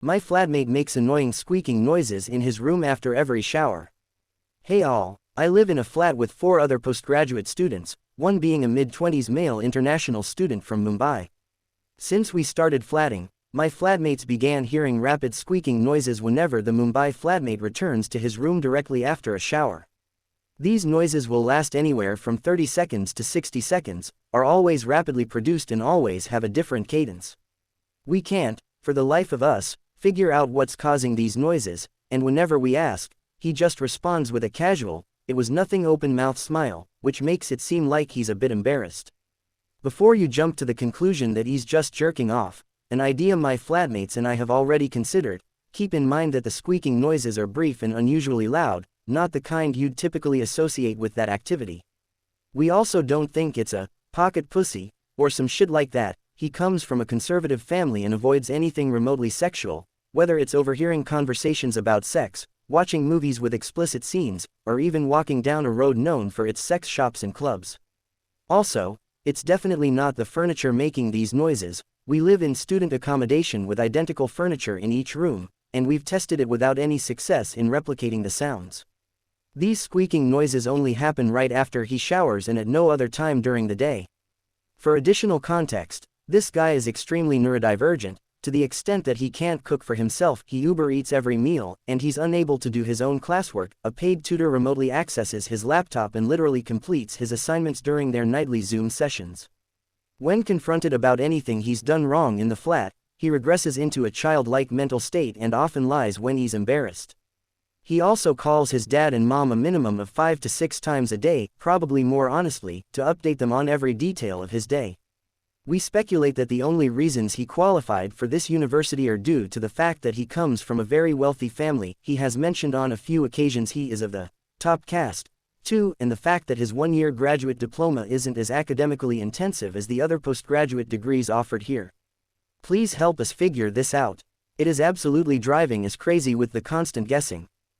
My flatmate makes annoying squeaking noises in his room after every shower. Hey all, I live in a flat with 4 other postgraduate students, one being a mid-20s male international student from Mumbai. Since we started flatting, my flatmates began hearing rapid squeaking noises whenever the Mumbai flatmate returns to his room directly after a shower. These noises will last anywhere from 30 seconds to 60 seconds, are always rapidly produced and always have a different cadence. We can't, for the life of us, figure out what's causing these noises, and whenever we ask, he just responds with a casual, "It was nothing" open-mouth smile, which makes it seem like he's a bit embarrassed. Before you jump to the conclusion that he's just jerking off, an idea my flatmates and I have already considered, keep in mind that the squeaking noises are brief and unusually loud, not the kind you'd typically associate with that activity. We also don't think it's a pocket pussy, or some shit like that. He comes from a conservative family and avoids anything remotely sexual, whether it's overhearing conversations about sex, watching movies with explicit scenes, or even walking down a road known for its sex shops and clubs. Also, it's definitely not the furniture making these noises. We live in student accommodation with identical furniture in each room, and we've tested it without any success in replicating the sounds. These squeaking noises only happen right after he showers and at no other time during the day. For additional context, this guy is extremely neurodivergent, to the extent that he can't cook for himself, he Uber eats every meal, and he's unable to do his own classwork. A paid tutor remotely accesses his laptop and literally completes his assignments during their nightly Zoom sessions. When confronted about anything he's done wrong in the flat, he regresses into a childlike mental state and often lies when he's embarrassed. He also calls his dad and mom a minimum of 5 to 6 times a day, probably more honestly, to update them on every detail of his day. We speculate that the only reasons he qualified for this university are due to the fact that he comes from a very wealthy family. He has mentioned on a few occasions he is of the top caste, too, and the fact that his 1-year graduate diploma isn't as academically intensive as the other postgraduate degrees offered here. Please help us figure this out. It is absolutely driving us crazy with the constant guessing.